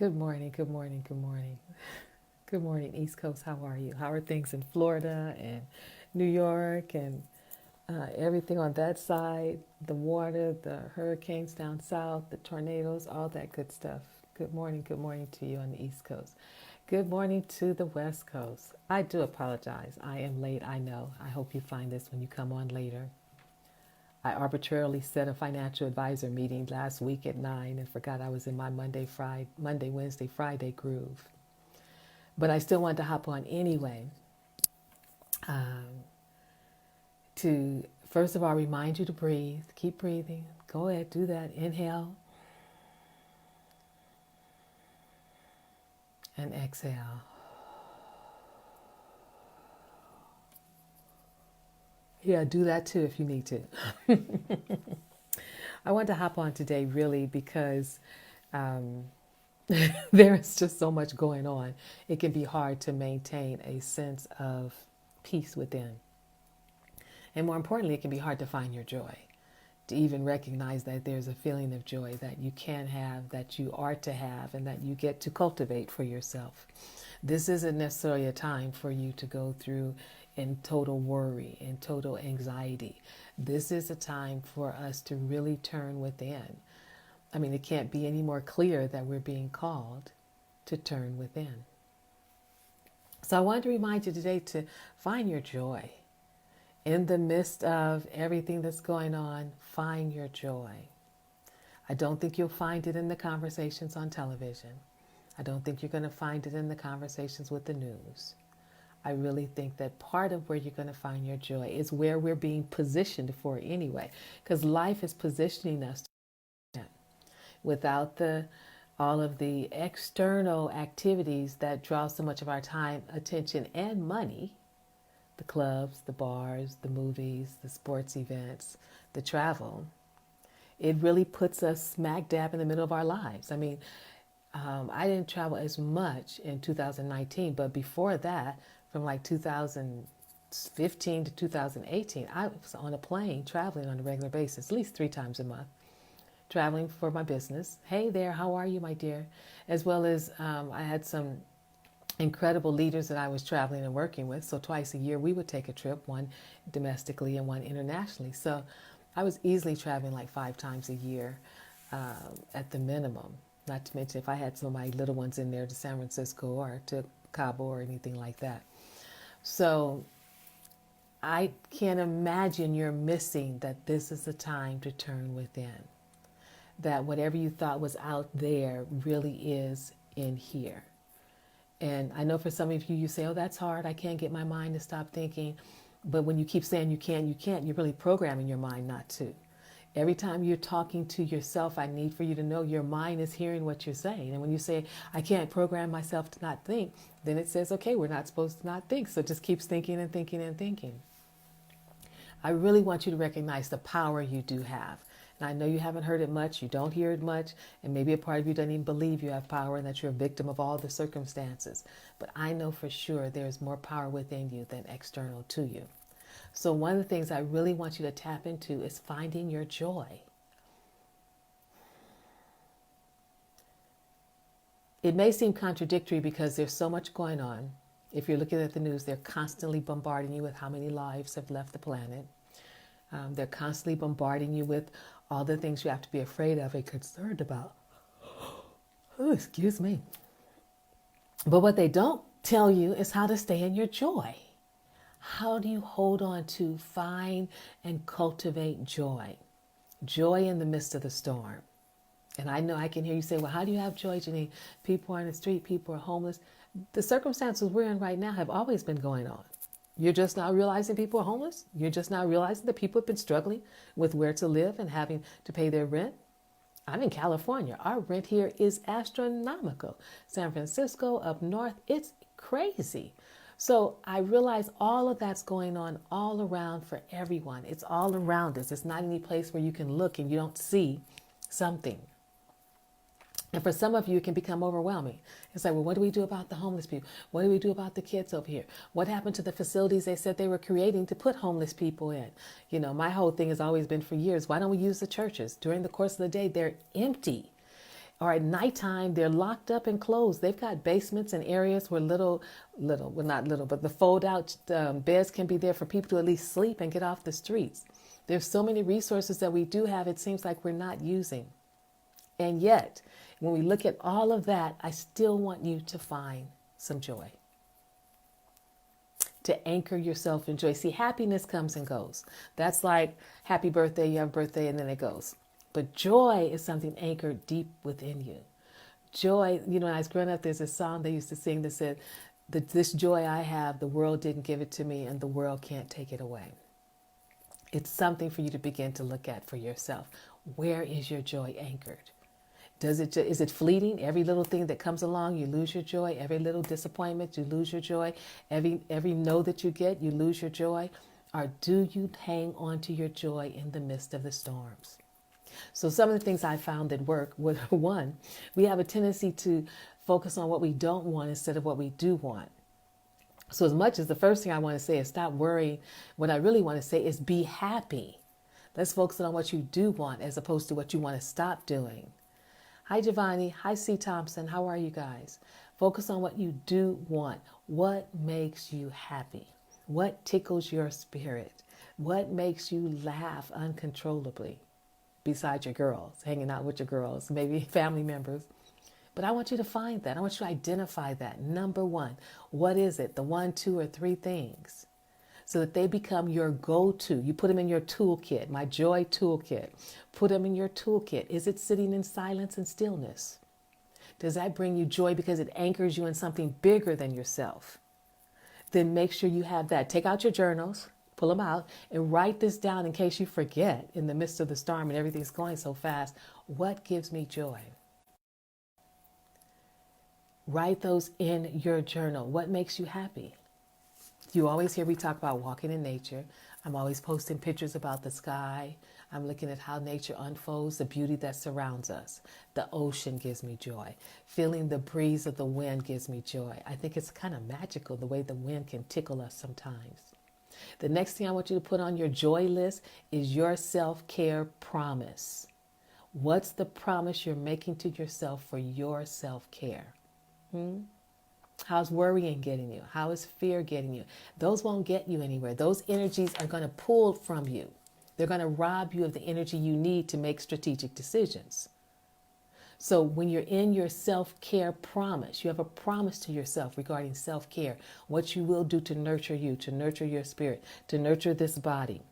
Good morning, good morning, good morning. Good morning, East Coast. How are you? How are things in Florida and New York and everything on that side? The water, the hurricanes down south, the tornadoes, all that good stuff. Good morning to you on the East Coast. Good morning to the West Coast. I do apologize. I am late, I know. I hope you find this when you come on later. I arbitrarily set a financial advisor meeting last week at 9 and forgot I was in my Monday, Wednesday, Friday groove. But I still wanted to hop on anyway um, to, first of all, remind you to breathe. Keep breathing. Go ahead, do that. Inhale and exhale. Yeah, do that too if you need to. I want to hop on today really because um, there is just so much going on. It can be hard to maintain a sense of peace within. And more importantly, it can be hard to find your joy, to even recognize that there's a feeling of joy that you can have, that you are to have, and that you get to cultivate for yourself. This isn't necessarily a time for you to go through in total worry and total anxiety. This is a time for us to really turn within. I mean, it can't be any more clear that we're being called to turn within. So I wanted to remind you today to find your joy. In the midst of everything that's going on, find your joy. I don't think you'll find it in the conversations on television. I don't think you're going to find it in the conversations with the news. I really think that part of where you're going to find your joy is where we're being positioned for anyway, because life is positioning us without all of the external activities that draw so much of our time, attention, and money. The clubs, the bars, the movies, the sports events, the travel. It really puts us smack dab in the middle of our lives. I mean, I didn't travel as much in 2019, but before that, from like 2015 to 2018, I was on a plane traveling on a regular basis, at least 3 times a month, traveling for my business. Hey there, how are you, my dear? As well as I had some incredible leaders that I was traveling and working with. So twice a year we would take a trip, one domestically and one internationally. So I was easily traveling like 5 times a year at the minimum. Not to mention if I had some of my little ones in there to San Francisco or to Cabo or anything like that. So I can't imagine you're missing that this is the time to turn within. That whatever you thought was out there really is in here. And I know for some of you, you say, oh, that's hard. I can't get my mind to stop thinking. But when you keep saying you can't, you're really programming your mind not to. Every time you're talking to yourself, I need for you to know your mind is hearing what you're saying. And when you say, I can't program myself to not think, then it says, okay, we're not supposed to not think. So it just keeps thinking and thinking and thinking. I really want you to recognize the power you do have. And I know you haven't heard it much, you don't hear it much, and maybe a part of you doesn't even believe you have power and that you're a victim of all the circumstances. But I know for sure there's more power within you than external to you. So one of the things I really want you to tap into is finding your joy. It may seem contradictory because there's so much going on. If you're looking at the news, they're constantly bombarding you with how many lives have left the planet. They're constantly bombarding you with all the things you have to be afraid of and concerned about. Oh, excuse me. But what they don't tell you is how to stay in your joy. How do you hold on to, find, and cultivate joy? Joy in the midst of the storm. And I know I can hear you say, well, how do you have joy, Jenenne? People are in the street, people are homeless. The circumstances we're in right now have always been going on. You're just now realizing people are homeless. You're just now realizing that people have been struggling with where to live and having to pay their rent. I'm in California. Our rent here is astronomical. San Francisco, up north, it's crazy. So I realize all of that's going on all around for everyone. It's all around us. It's not any place where you can look and you don't see something. And for some of you, it can become overwhelming. It's like, well, what do we do about the homeless people? What do we do about the kids over here? What happened to the facilities they said they were creating to put homeless people in? You know, my whole thing has always been for years, why don't we use the churches? During the course of the day, they're empty. Or at nighttime, they're locked up and closed. They've got basements and areas where well, not little, but the fold out beds can be there for people to at least sleep and get off the streets. There's so many resources that we do have, it seems like we're not using. And yet, when we look at all of that, I still want you to find some joy. To anchor yourself in joy. See, happiness comes and goes. That's like happy birthday, you have a birthday, and then it goes. But joy is something anchored deep within you. Joy, when I was growing up, there's a song they used to sing that said, this joy I have, the world didn't give it to me, and the world can't take it away. It's something for you to begin to look at for yourself. Where is your joy anchored? Is it fleeting? Every little thing that comes along, you lose your joy. Every little disappointment, you lose your joy. Every no that you get, you lose your joy. Or do you hang on to your joy in the midst of the storms? So some of the things I found that work were, one, we have a tendency to focus on what we don't want instead of what we do want. So as much as the first thing I want to say is stop worrying, what I really want to say is be happy. Let's focus on what you do want as opposed to what you want to stop doing. Hi, Giovanni. Hi, C. Thompson. How are you guys? Focus on what you do want. What makes you happy? What tickles your spirit? What makes you laugh uncontrollably? Besides your girls, hanging out with your girls, maybe family members. But I want you to find that. I want you to identify that. Number one, what is it? The 1, 2, or 3 things. So that they become your go-to. You put them in your toolkit, my joy toolkit. Put them in your toolkit. Is it sitting in silence and stillness? Does that bring you joy because it anchors you in something bigger than yourself? Then make sure you have that. Take out your journals, pull them out, and write this down in case you forget in the midst of the storm and everything's going so fast. What gives me joy? Write those in your journal. What makes you happy? You always hear me talk about walking in nature. I'm always posting pictures about the sky. I'm looking at how nature unfolds, the beauty that surrounds us. The ocean gives me joy. Feeling the breeze of the wind gives me joy. I think it's kind of magical the way the wind can tickle us sometimes. The next thing I want you to put on your joy list is your self-care promise. What's the promise you're making to yourself for your self-care? How's worrying getting you? How is fear getting you? Those won't get you anywhere. Those energies are going to pull from you. They're going to rob you of the energy you need to make strategic decisions. So when you're in your self-care promise, you have a promise to yourself regarding self-care, what you will do to nurture you, to nurture your spirit, to nurture this body.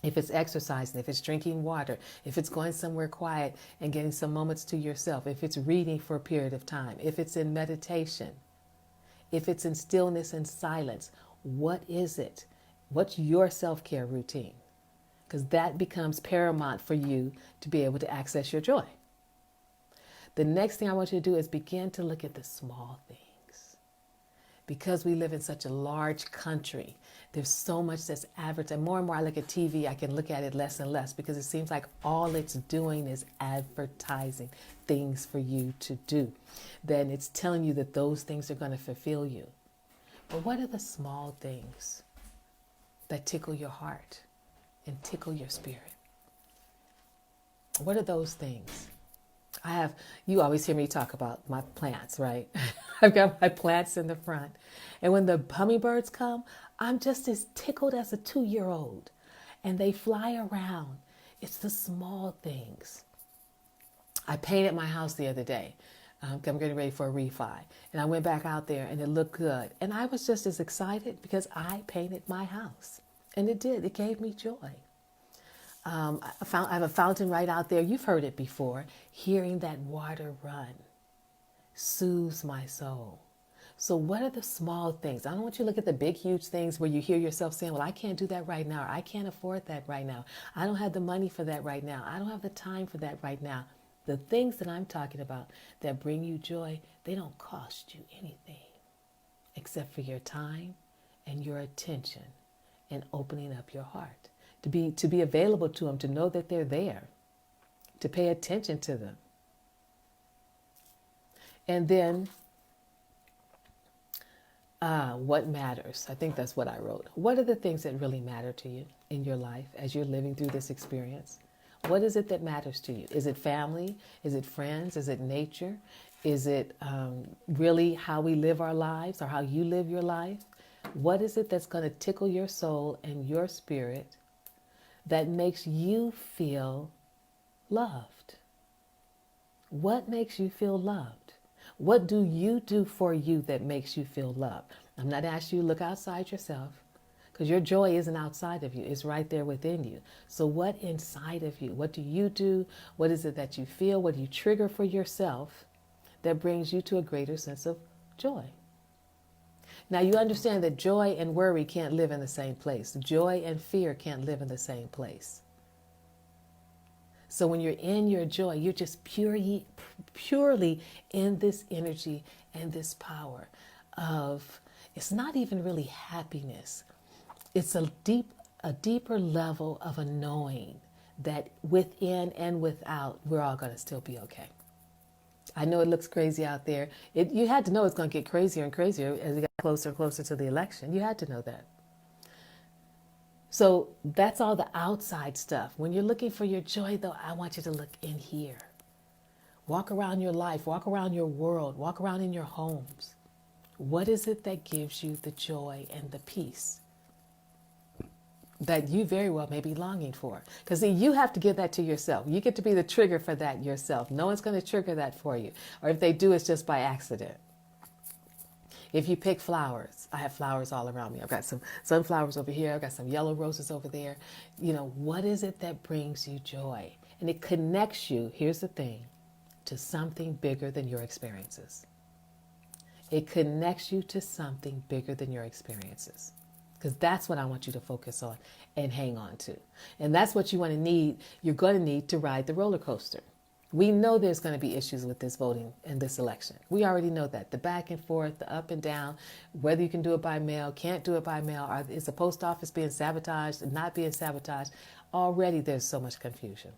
If it's exercising, if it's drinking water, if it's going somewhere quiet and getting some moments to yourself, if it's reading for a period of time, if it's in meditation, if it's in stillness and silence, what is it? What's your self-care routine? Because that becomes paramount for you to be able to access your joy. The next thing I want you to do is begin to look at the small things. Because we live in such a large country, there's so much that's advertised. More and more I look at TV, I can look at it less and less because it seems like all it's doing is advertising things for you to do. Then it's telling you that those things are going to fulfill you. But what are the small things that tickle your heart and tickle your spirit? What are those things? You always hear me talk about my plants, right? I've got my plants in the front. And when the hummingbirds come, I'm just as tickled as a 2-year-old. And they fly around. It's the small things. I painted my house the other day. I'm getting ready for a refi. And I went back out there and it looked good. And I was just as excited because I painted my house. And it did. It gave me joy. I have a fountain right out there. You've heard it before. Hearing that water run soothes my soul. So what are the small things? I don't want you to look at the big, huge things where you hear yourself saying, well, I can't do that right now. Or I can't afford that right now. I don't have the money for that right now. I don't have the time for that right now. The things that I'm talking about that bring you joy, they don't cost you anything except for your time and your attention and opening up your heart. To be available to them, to know that they're there, to pay attention to them. And then, what matters? I think that's what I wrote. What are the things that really matter to you in your life as you're living through this experience? What is it that matters to you? Is it family? Is it friends? Is it nature? Is it really how we live our lives or how you live your life? What is it that's going to tickle your soul and your spirit that makes you feel loved? What makes you feel loved? What do you do for you that makes you feel loved? I'm not asking you to look outside yourself, because your joy isn't outside of you. It's right there within you. So what inside of you? What do you do? What is it that you feel? What do you trigger for yourself that brings you to a greater sense of joy? Now you understand that joy and worry can't live in the same place. Joy and fear can't live in the same place. So when you're in your joy, you're just purely in this energy and this power of, it's not even really happiness. It's a deeper level of a knowing that within and without, we're all going to still be okay. I know it looks crazy out there. You had to know it's going to get crazier and crazier as we got closer and closer to the election. You had to know that. So that's all the outside stuff. When you're looking for your joy, though, I want you to look in here. Walk around your life, walk around your world, walk around in your homes. What is it that gives you the joy and the peace that you very well may be longing for? Because see, you have to give that to yourself. You get to be the trigger for that yourself. No one's going to trigger that for you. Or if they do, it's just by accident. If you pick flowers, I have flowers all around me. I've got some sunflowers over here. I've got some yellow roses over there. You know, what is it that brings you joy? And it connects you, here's the thing, to something bigger than your experiences. It connects you to something bigger than your experiences. Because that's what I want you to focus on and hang on to. And that's what you're going to need to ride the roller coaster. We know there's going to be issues with this voting in this election. We already know that. The back and forth, the up and down, whether you can do it by mail, can't do it by mail, is the post office being sabotaged and not being sabotaged? Already there's so much confusion.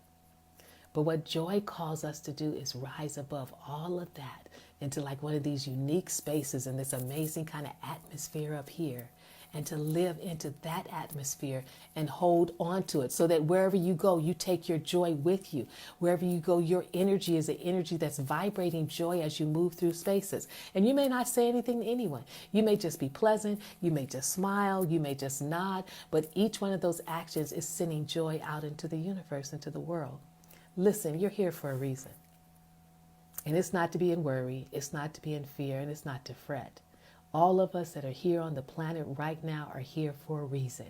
But what joy calls us to do is rise above all of that into like one of these unique spaces in this amazing kind of atmosphere up here, and to live into that atmosphere and hold on to it so that wherever you go, you take your joy with you. Wherever you go, your energy is an energy that's vibrating joy as you move through spaces. And you may not say anything to anyone. You may just be pleasant. You may just smile. You may just nod. But each one of those actions is sending joy out into the universe, into the world. Listen, you're here for a reason. And it's not to be in worry. It's not to be in fear. And it's not to fret. All of us that are here on the planet right now are here for a reason.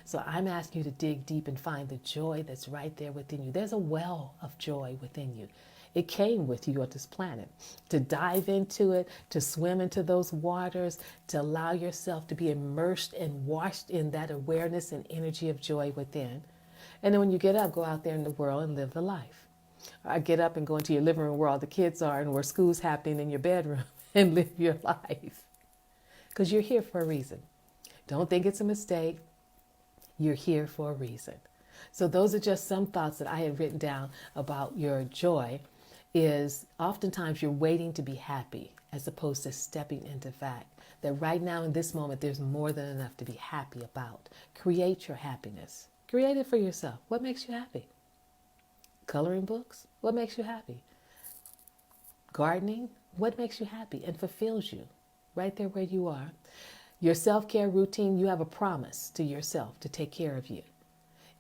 So I'm asking you to dig deep and find the joy that's right there within you. There's a well of joy within you. It came with you on this planet. To dive into it, to swim into those waters, to allow yourself to be immersed and washed in that awareness and energy of joy within. And then when you get up, go out there in the world and live the life. Or get up and go into your living room where all the kids are and where school's happening in your bedroom and live your life. Because you're here for a reason. Don't think it's a mistake. You're here for a reason. So those are just some thoughts that I had written down about your joy. Is oftentimes you're waiting to be happy as opposed to stepping into fact. That right now in this moment, there's more than enough to be happy about. Create your happiness. Create it for yourself. What makes you happy? Coloring books? What makes you happy? Gardening? What makes you happy and fulfills you? Right there where you are. Your self-care routine, you have a promise to yourself to take care of you.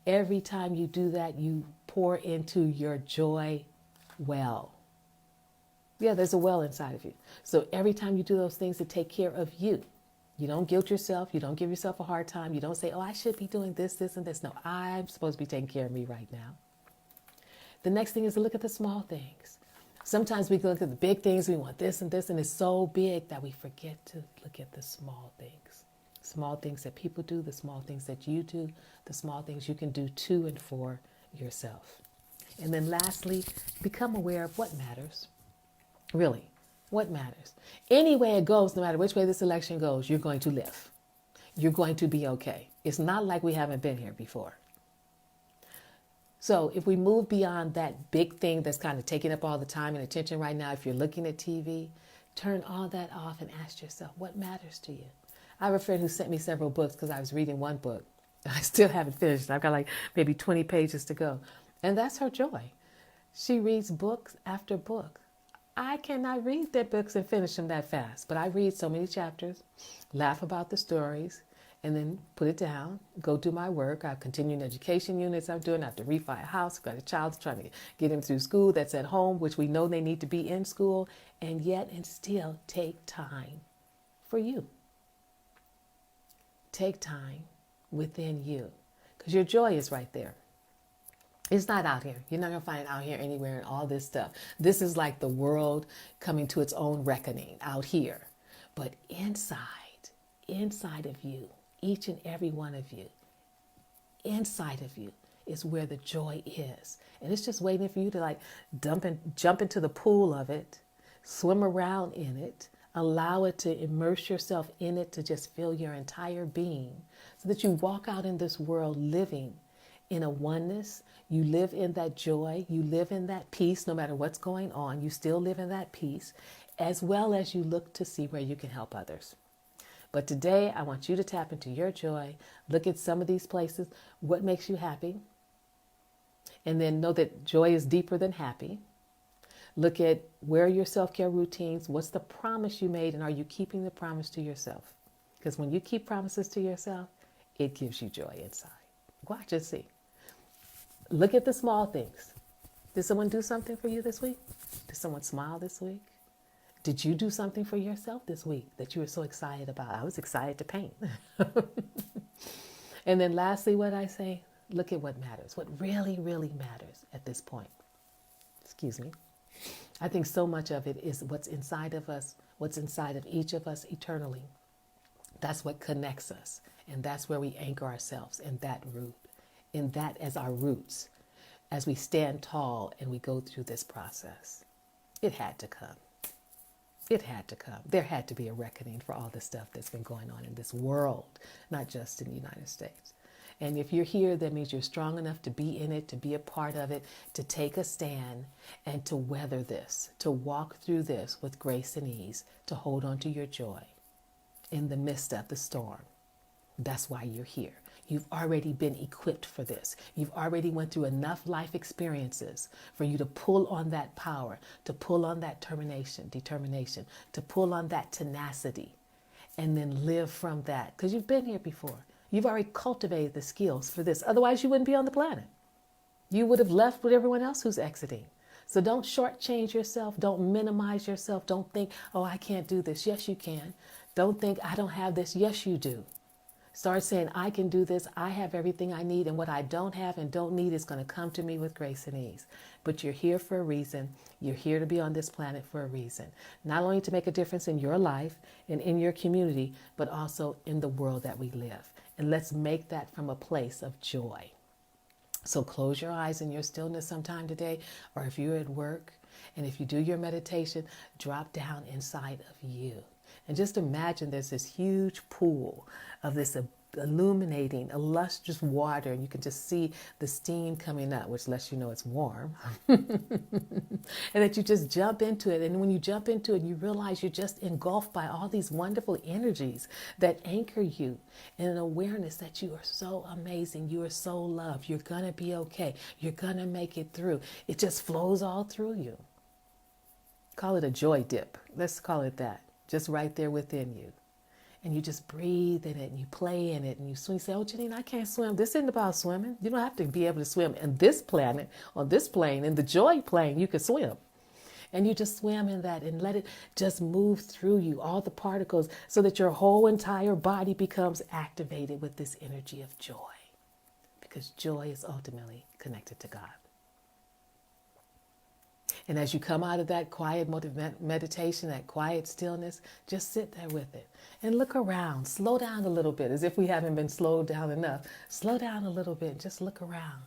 Every time you do that, you pour into your joy well. Yeah, there's a well inside of you. So every time you do those things to take care of you, you don't guilt yourself. You don't give yourself a hard time. You don't say, oh, I should be doing this, this, and this. No, I'm supposed to be taking care of me right now. The next thing is to look at the small things. Sometimes we look at the big things, we want this, and it's so big that we forget to look at the small things. Small things that people do, the small things that you do, the small things you can do to and for yourself. And then lastly, become aware of what matters. Really, what matters. Any way it goes, no matter which way this election goes, you're going to live. You're going to be okay. It's not like we haven't been here before. So if we move beyond that big thing that's kind of taking up all the time and attention right now, if you're looking at TV, turn all that off and ask yourself, what matters to you? I have a friend who sent me several books because I was reading one book. I still haven't finished. I've got like maybe 20 pages to go. And that's her joy. She reads books after book. I cannot read their books and finish them that fast, but I read so many chapters, laugh about the stories, and then put it down, go do my work. I have continuing education units I'm doing. I have to refi a house. I've got a child trying to get him through school that's at home, which we know they need to be in school, and yet and still take time for you. Take time within you, because your joy is right there. It's not out here. You're not going to find it out here anywhere and all this stuff. This is like the world coming to its own reckoning out here. But inside of you, each and every one of you, inside of you is where the joy is. And it's just waiting for you to like jump into the pool of it, swim around in it, allow it to immerse yourself in it, to just fill your entire being, so that you walk out in this world living in a oneness. You live in that joy, you live in that peace. No matter what's going on, you still live in that peace, as well as you look to see where you can help others. But today I want you to tap into your joy, look at some of these places, what makes you happy, and then know that joy is deeper than happy. Look at where are your self-care routines, what's the promise you made, and are you keeping the promise to yourself? Because when you keep promises to yourself, it gives you joy inside. Watch and see. Look at the small things. Did someone do something for you this week? Did someone smile this week? Did you do something for yourself this week that you were so excited about? I was excited to paint. And then lastly, what I say, look at what matters, what really, really matters at this point. Excuse me. I think so much of it is what's inside of us, what's inside of each of us eternally. That's what connects us. And that's where we anchor ourselves, in that root, in that as our roots, as we stand tall and we go through this process. It had to come. It had to come. There had to be a reckoning for all the stuff that's been going on in this world, not just in the United States. And if you're here, that means you're strong enough to be in it, to be a part of it, to take a stand and to weather this, to walk through this with grace and ease, to hold on to your joy in the midst of the storm. That's why you're here. You've already been equipped for this. You've already went through enough life experiences for you to pull on that power, to pull on that determination, to pull on that tenacity, and then live from that. Because you've been here before. You've already cultivated the skills for this. Otherwise, you wouldn't be on the planet. You would have left with everyone else who's exiting. So don't shortchange yourself. Don't minimize yourself. Don't think, oh, I can't do this. Yes, you can. Don't think, I don't have this. Yes, you do. Start saying, I can do this. I have everything I need. And what I don't have and don't need is going to come to me with grace and ease. But you're here for a reason. You're here to be on this planet for a reason. Not only to make a difference in your life and in your community, but also in the world that we live. And let's make that from a place of joy. So close your eyes in your stillness sometime today, or if you're at work, and if you do your meditation, drop down inside of you. And just imagine there's this huge pool of this illuminating, illustrious water, and you can just see the steam coming up, which lets you know it's warm. And that you just jump into it. And when you jump into it, you realize you're just engulfed by all these wonderful energies that anchor you in an awareness that you are so amazing. You are so loved. You're going to be okay. You're going to make it through. It just flows all through you. Call it a joy dip. Let's call it that. Just right there within you. And you just breathe in it and you play in it and you swim. You say, oh, Jenenne, I can't swim. This isn't about swimming. You don't have to be able to swim in this planet, on this plane, in the joy plane, you can swim. And you just swim in that and let it just move through you, all the particles, so that your whole entire body becomes activated with this energy of joy. Because joy is ultimately connected to God. And as you come out of that quiet meditation, that quiet stillness, just sit there with it and look around. Slow down a little bit, as if we haven't been slowed down enough. Slow down a little bit and just look around.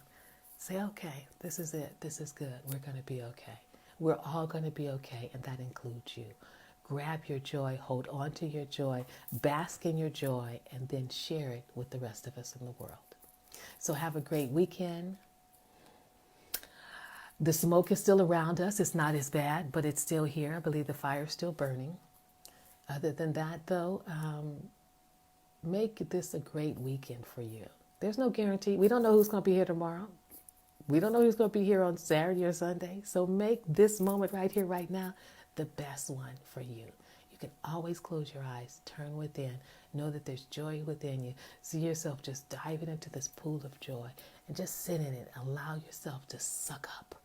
Say, okay, this is it. This is good. We're going to be okay. We're all going to be okay, and that includes you. Grab your joy, hold on to your joy, bask in your joy, and then share it with the rest of us in the world. So have a great weekend. The smoke is still around us. It's not as bad, but it's still here. I believe the fire is still burning. Other than that, though, make this a great weekend for you. There's no guarantee. We don't know who's going to be here tomorrow, We don't know who's going to be here on Saturday or Sunday. So make this moment right here, right now, the best one for you. You can always close your eyes, turn within, know that there's joy within you. See yourself just diving into this pool of joy and just sit in it. Allow yourself to suck up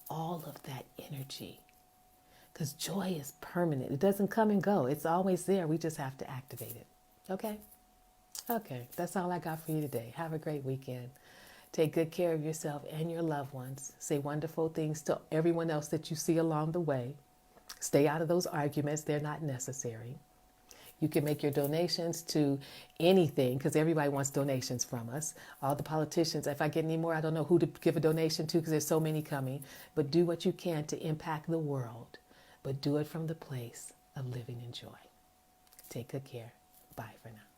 all of that energy. Because joy is permanent. It doesn't come and go. It's always there. We just have to activate it. Okay? Okay. That's all I got for you today. Have a great weekend. Take good care of yourself and your loved ones. Say wonderful things to everyone else that you see along the way. Stay out of those arguments. They're not necessary. You can make your donations to anything because everybody wants donations from us. All the politicians, if I get any more, I don't know who to give a donation to because there's so many coming. But do what you can to impact the world. But do it from the place of living in joy. Take good care. Bye for now.